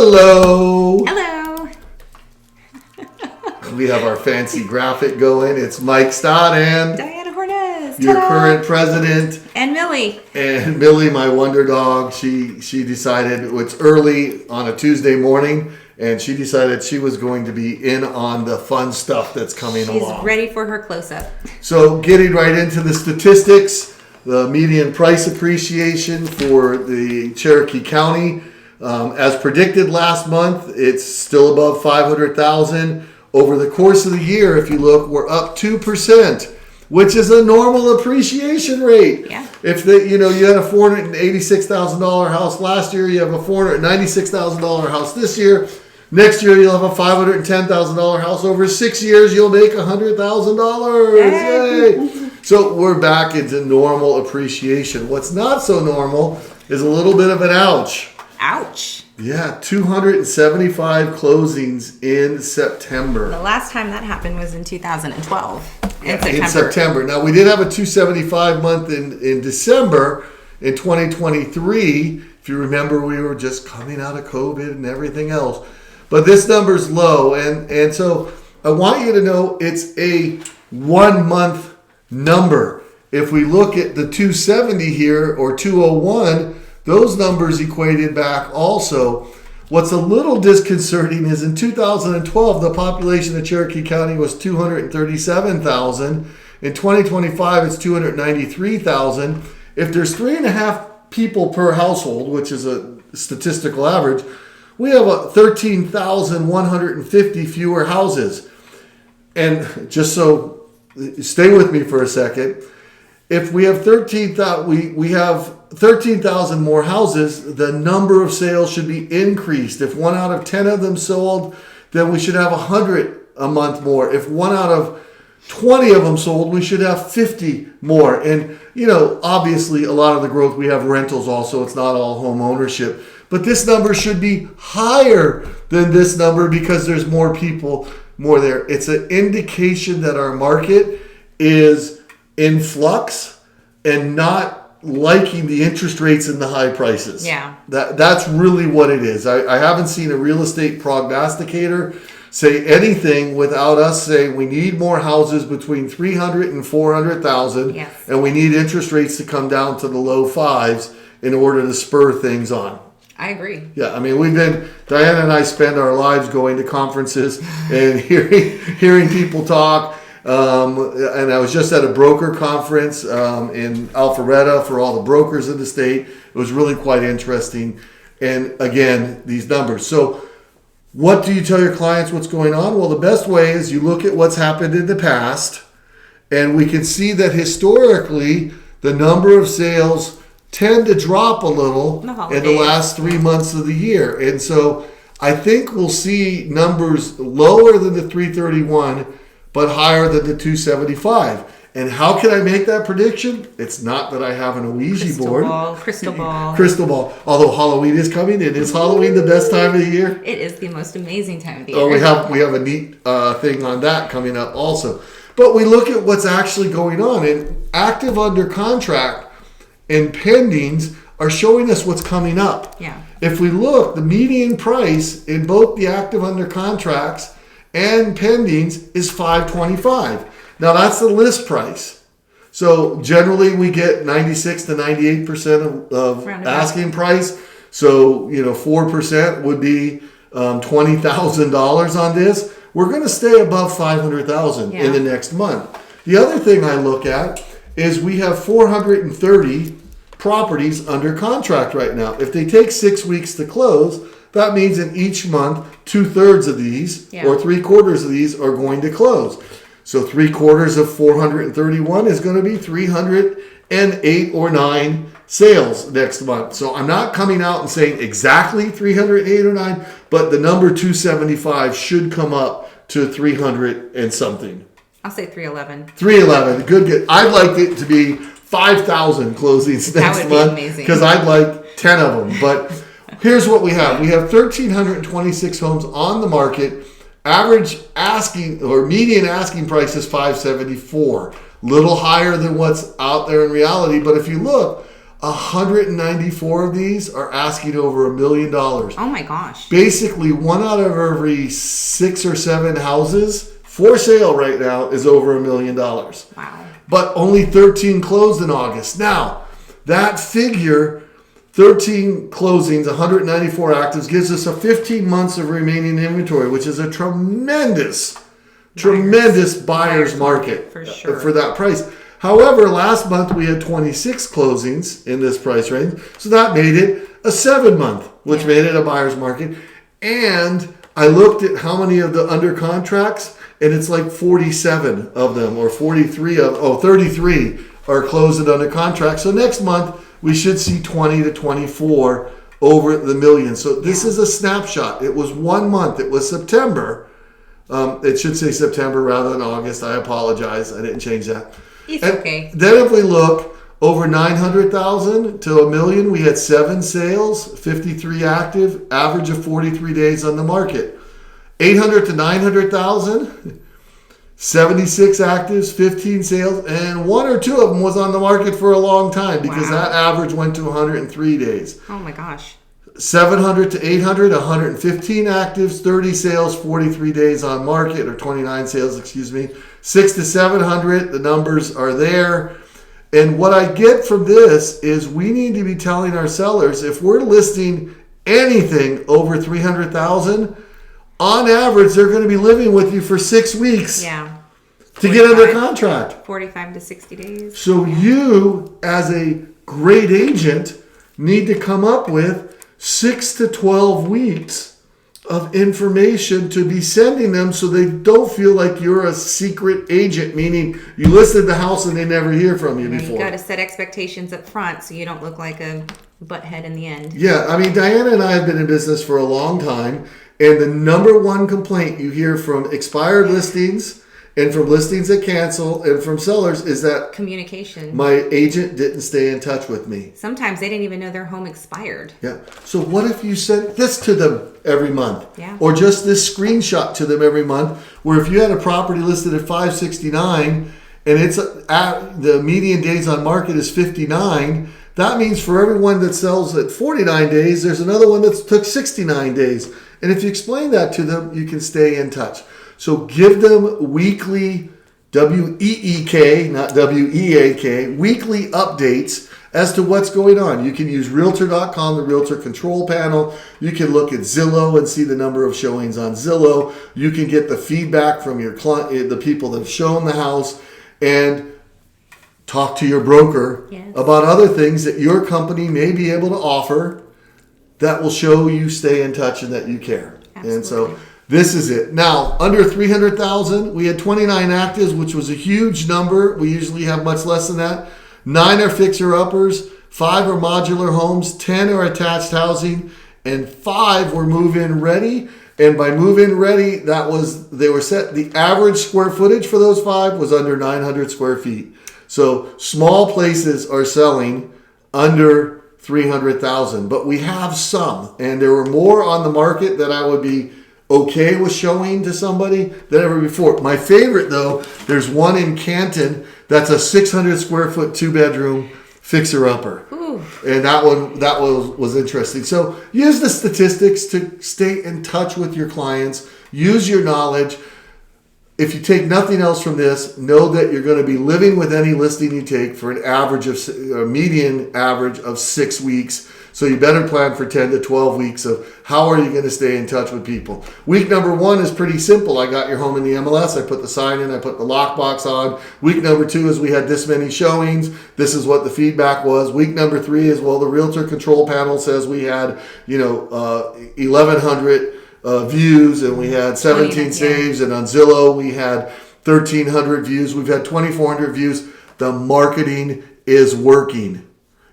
Hello. Hello. We have our fancy graphic going. It's Mike Stott and Diana Hornez. your Ta-da. current president. And Millie. And Millie, my wonder dog, she decided it's early on a Tuesday morning, and she decided she was going to be in on the fun stuff that's coming along. She's ready for her close-up. So getting right into the statistics, the median price appreciation for the Cherokee County, as predicted last month, it's still above 500,000. Over the course of the year, if you look, we're up 2%, which is a normal appreciation rate. Yeah. If you had a $486,000 house last year, you have a $496,000 house this year. Next year, you'll have a $510,000 house. Over 6 years, you'll make $100,000. Yay! So we're back into normal appreciation. What's not so normal is a little bit of an ouch. Ouch. Yeah, 275 closings in September. The last time that happened was in 2012. In September. Now, we did have a 275 month in December in 2023. If you remember, we were just coming out of COVID and everything else. But this number's low. And so I want you to know it's a 1 month number. If we look at the 270 here or 201, those numbers equated back also. What's a little disconcerting is in 2012, the population of Cherokee County was 237,000. In 2025, it's 293,000. If there's 3.5 people per household, which is a statistical average, we have 13,150 fewer houses. And just so, stay with me for a second. If we have 13,000, we have 13,000 more houses, the number of sales should be increased. If 1 out of 10 of them sold, then we should have 100 a month more. If 1 out of 20 of them sold, we should have 50 more. And, obviously a lot of the growth, we have rentals also. It's not all home ownership. But this number should be higher than this number because there's more people, more there. It's an indication that our market is in flux and not liking the interest rates and the high prices. Yeah. That's really what it is. I haven't seen a real estate prognosticator say anything without us saying we need more houses between 300 and 400,000. Yes. And we need interest rates to come down to the low fives in order to spur things on. I agree. Yeah, I mean, Diana and I spend our lives going to conferences and hearing people talk. And I was just at a broker conference in Alpharetta for all the brokers in the state. It was really quite interesting. And again, these numbers. So what do you tell your clients what's going on? Well, the best way is you look at what's happened in the past, and we can see that historically the number of sales tend to drop a little in the last 3 months of the year. And so I think we'll see numbers lower than the 331, but higher than the 275. And how can I make that prediction? It's not that I have an Ouija board. Crystal ball. Crystal ball. Although Halloween is coming, and is Halloween the best time of the year? It is the most amazing time of the year. Oh, we have a neat thing on that coming up also. But we look at what's actually going on, and active under contract and pendings are showing us what's coming up. Yeah. If we look, the median price in both the active under contracts and pendings is $525. Now that's the list price. So generally we get 96 to 98% of asking price. So 4% would be $20,000 on this. We're going to stay above 500,000 in the next month. The other thing I look at is we have 430 properties under contract right now. If they take 6 weeks to close, that means in each month, 2/3 of these or 3/4 of these are going to close. So 3/4 of 431 is going to be 308 or 9 sales next month. So I'm not coming out and saying exactly 308 or 9, but the number 275 should come up to 300 and something. I'll say 311. 311, good. I'd like it to be 5,000 closings next month because I'd like 10 of them. But here's what we have. We have 1,326 homes on the market. Average asking or median asking price is $574. Little higher than what's out there in reality. But if you look, 194 of these are asking over $1 million. Oh my gosh. Basically, 1 out of every 6 or 7 houses for sale right now is over $1 million. Wow. But only 13 closed in August. Now, that figure, 13 closings, 194 actives, gives us a 15 months of remaining inventory, which is a tremendous buyer's market for sure. for that price. However, last month we had 26 closings in this price range, so that made it a 7-month, which made it a buyer's market. And I looked at how many of the under contracts, and it's like 47 of them, or 33 are closed and under contract. So next month we should see 20 to 24 over the million. So this is a snapshot. It was 1 month. It was September. It should say September rather than August. I apologize. I didn't change that. It's okay. Then if we look over 900,000 to $1 million, we had 7 sales, 53 active, average of 43 days on the market. 800 to 900,000, 76 actives, 15 sales, and 1 or 2 of them was on the market for a long time because that average went to 103 days. Oh my gosh. 700 to 800, 115 actives, 30 sales, 43 days on market, or 29 sales, 6 to 700, the numbers are there. And what I get from this is we need to be telling our sellers, if we're listing anything over 300,000, on average, they're going to be living with you for 6 weeks to get under contract. 45 to 60 days. So you, as a great agent, need to come up with 6 to 12 weeks of information to be sending them so they don't feel like you're a secret agent, meaning you listed the house and they never hear from you before. You got to set expectations up front so you don't look like a butthead in the end. Yeah, I mean, Diana and I have been in business for a long time, and the number one complaint you hear from expired listings and from listings that cancel and from sellers is that communication. My agent didn't stay in touch with me. Sometimes they didn't even know their home expired. Yeah. So what if you sent this to them every month? Yeah. Or just this screenshot to them every month, where if you had a property listed at 569 and it's the median days on market is 59, that means for every one that sells at 49 days, there's another one that took 69 days. And if you explain that to them, you can stay in touch. So give them weekly, W-E-E-K, not W-E-A-K, weekly updates as to what's going on. You can use Realtor.com, the Realtor Control Panel. You can look at Zillow and see the number of showings on Zillow. You can get the feedback from your client, the people that have shown the house, and talk to your broker about other things that your company may be able to offer that will show you stay in touch and that you care. Absolutely. And so this is it. Now, under 300,000, we had 29 actives, which was a huge number. We usually have much less than that. 9 are fixer-uppers, 5 are modular homes, 10 are attached housing, and 5 were move-in ready. And by move-in ready, they were set. The average square footage for those 5 was under 900 square feet. So small places are selling under 300,000, but we have some, and there were more on the market that I would be okay with showing to somebody than ever before. My favorite, though, there's one in Canton that's a 600 square foot 2-bedroom fixer-upper. And that one was interesting. So use the statistics to stay in touch with your clients. Use your knowledge. If you take nothing else from this, know that you're going to be living with any listing you take for a median average of 6 weeks. So you better plan for 10 to 12 weeks of how are you going to stay in touch with people. Week number 1 is pretty simple. I got your home in the MLS. I put the sign in. I put the lockbox on. Week number 2 is we had this many showings. This is what the feedback was. Week number 3 is, well, the Realtor Control Panel says we had, 1,100 views and we had 17 saves. And on Zillow, we had 1,300 views. We've had 2,400 views. The marketing is working.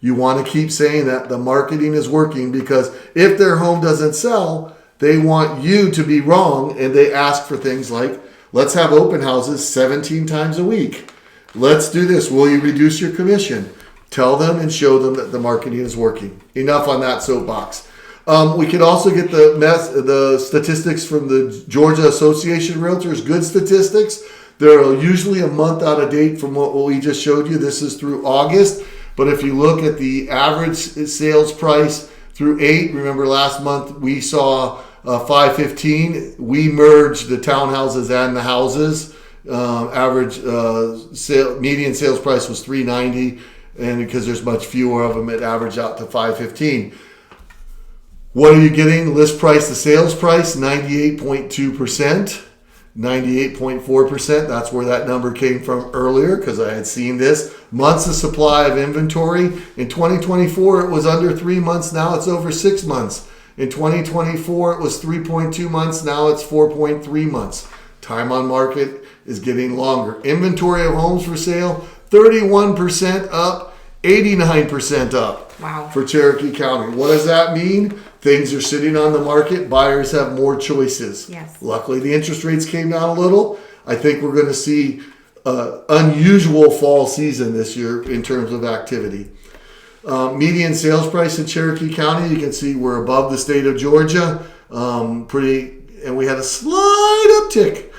You want to keep saying that the marketing is working, because if their home doesn't sell, they want you to be wrong, and they ask for things like, let's have open houses 17 times a week. Let's do this. Will you reduce your commission? Tell them and show them that the marketing is working. Enough on that soapbox. We could also get the statistics from the Georgia Association of Realtors, good statistics. They're usually a month out of date from what we just showed you. This is through August. But if you look at the average sales price through 8, remember last month we saw 515. We merged the townhouses and the houses. Average median sales price was 390, and because there's much fewer of them, it averaged out to 515. What are you getting? List price to sales price, 98.2%, 98.4%. That's where that number came from earlier, because I had seen this. Months of supply of inventory. In 2024, it was under 3 months. Now it's over 6 months. In 2024, it was 3.2 months. Now it's 4.3 months. Time on market is getting longer. Inventory of homes for sale, 31% up, 89% up. Wow. For Cherokee County. What does that mean? Things are sitting on the market. Buyers have more choices. Yes. Luckily, the interest rates came down a little. I think we're going to see unusual fall season this year in terms of activity. Median sales price in Cherokee County, you can see we're above the state of Georgia. And we had a slight uptick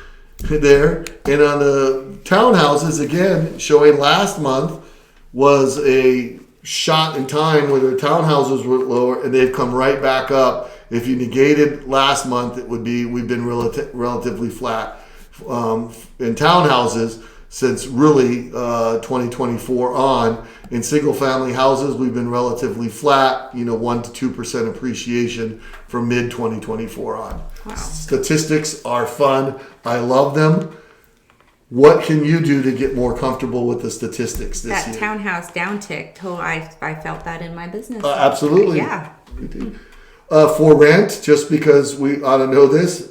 there. And on the townhouses, again, showing last month was a shot in time where the townhouses were lower, and they've come right back up. If you negated last month, it would be we've been relatively flat in townhouses since really 2024 on. In single family houses, we've been relatively flat, 1 to 2% appreciation from mid 2024 on. Wow. Statistics are fun. I love them. What can you do to get more comfortable with the statistics this year? That townhouse downtick, I felt that in my business. Absolutely. Yeah. We do. For rent, just because we ought to know this,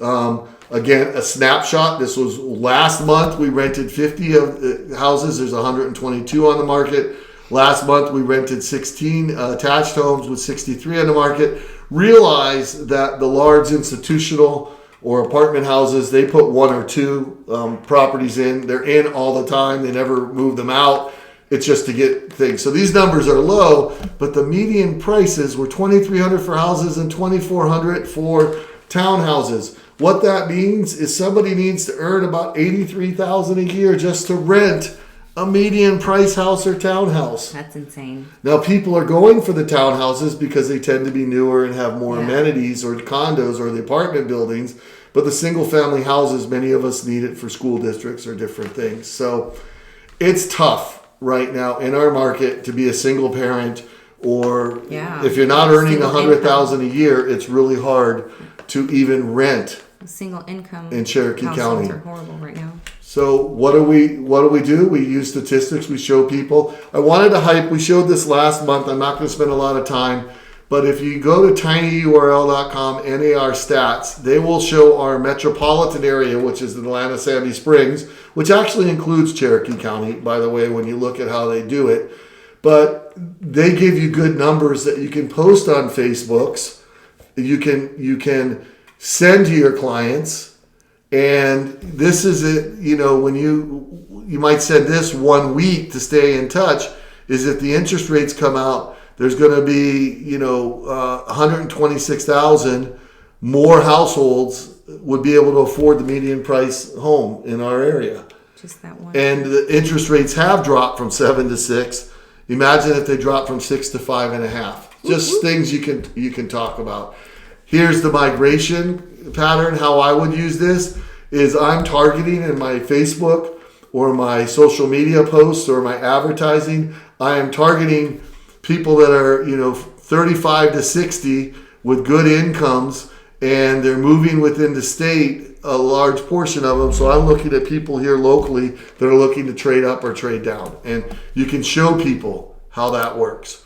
again, a snapshot. This was last month. We rented 50 of houses. There's 122 on the market. Last month, we rented 16 attached homes with 63 on the market. Realize that the large institutional or apartment houses, they put 1 or 2 properties in. They're in all the time. They never move them out. It's just to get things. So these numbers are low, but the median prices were $2,300 for houses and $2,400 for townhouses. What that means is somebody needs to earn about $83,000 a year just to rent a median price house or townhouse. That's insane. Now people are going for the townhouses because they tend to be newer and have more amenities, or condos or the apartment buildings. But the single family houses, many of us need it for school districts or different things. So it's tough right now in our market to be a single parent, or if you're not earning $100,000 a year, it's really hard to even rent. A single income in Cherokee County are horrible right now. So what do we do? We use statistics. We show people. I wanted to hype. We showed this last month. I'm not going to spend a lot of time, but if you go to tinyurl.com, NAR stats, they will show our metropolitan area, which is Atlanta, Sandy Springs, which actually includes Cherokee County, by the way, when you look at how they do it. But they give you good numbers that you can post on Facebooks. You can send to your clients. And this is it, when you might send this 1 week to stay in touch, is if the interest rates come out, there's going to be, 126,000 more households would be able to afford the median price home in our area. Just that one. And the interest rates have dropped from 7 to 6. Imagine if they dropped from 6 to 5.5. Just things you can talk about. Here's the migration pattern. How I would use this is I'm targeting in my Facebook or my social media posts or my advertising. I am targeting people that are 35 to 60 with good incomes, and they're moving within the state, a large portion of them. So I'm looking at people here locally that are looking to trade up or trade down, and you can show people how that works.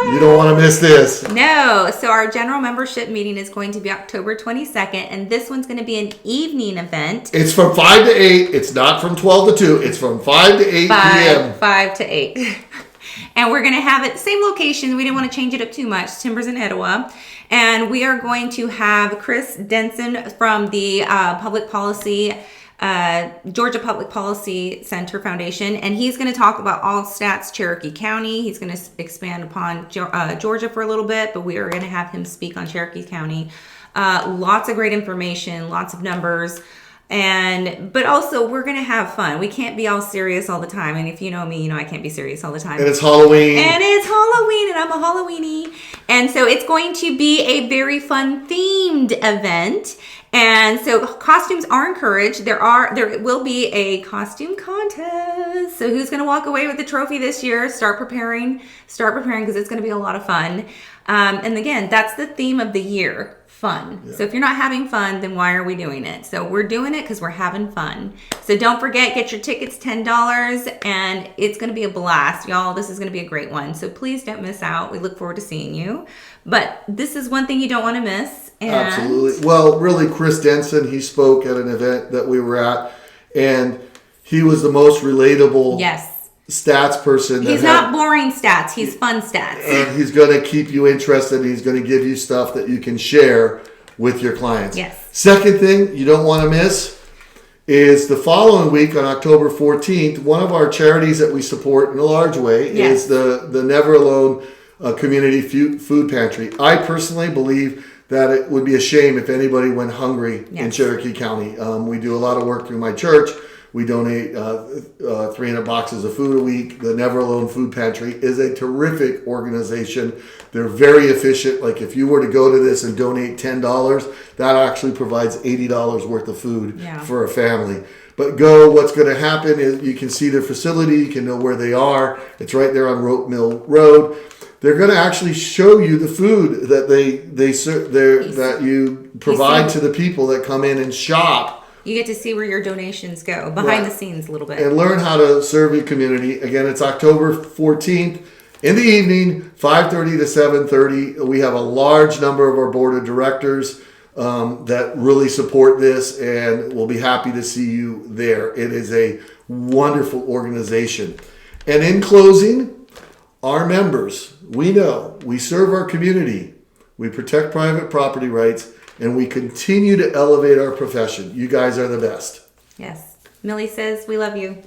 You don't want to miss this. No. So our general membership meeting is going to be October 22nd, and this one's going to be an evening event. It's from 5 to 8. It's not from 12 to 2. It's from 5 to 8 p.m. 5 to 8. And we're going to have it same location. We didn't want to change it up too much. Timbers in Etowah. And we are going to have Chris Denson from the Georgia Public Policy Center Foundation, and he's going to talk about all stats Cherokee County. He's going to expand upon Georgia for a little bit, but we are going to have him speak on Cherokee County. Lots of great information, lots of numbers. But also we're going to have fun. We can't be all serious all the time. And if you know me, you know I can't be serious all the time. And it's Halloween. And I'm a Halloweenie. And so it's going to be a very fun themed event. And so costumes are encouraged. There will be a costume contest. So who's going to walk away with the trophy this year? Start preparing because it's going to be a lot of fun. And again, that's the theme of the year, fun. Yeah. So if you're not having fun, then why are we doing it? So we're doing it because we're having fun. So don't forget, get your tickets, $10, and it's going to be a blast, y'all. This is going to be a great one. So please don't miss out. We look forward to seeing you. But this is one thing you don't want to miss. Absolutely. Well, really, Chris Denson, he spoke at an event that we were at, and he was the most relatable stats person. He's not boring stats. He's fun stats. And he's going to keep you interested. He's going to give you stuff that you can share with your clients. Yes. Second thing you don't want to miss is the following week on October 14th, one of our charities that we support in a large way is the Never Alone Community Food Pantry. I personally believe that it would be a shame if anybody went hungry in Cherokee County. We do a lot of work through my church. We donate 300 boxes of food a week. The Never Alone Food Pantry is a terrific organization. They're very efficient. Like if you were to go to this and donate $10, that actually provides $80 worth of food for a family. But what's going to happen is you can see their facility. You can know where they are. It's right there on Rope Mill Road. They're going to actually show you the food that that you provide to the people that come in and shop. You get to see where your donations go behind the scenes a little bit. And learn how to serve your community. Again, it's October 14th in the evening, 5:30 to 7:30. We have a large number of our board of directors that really support this, and we'll be happy to see you there. It is a wonderful organization. And in closing, our members, we know we serve our community, we protect private property rights, and we continue to elevate our profession. You guys are the best. Yes. Millie says we love you.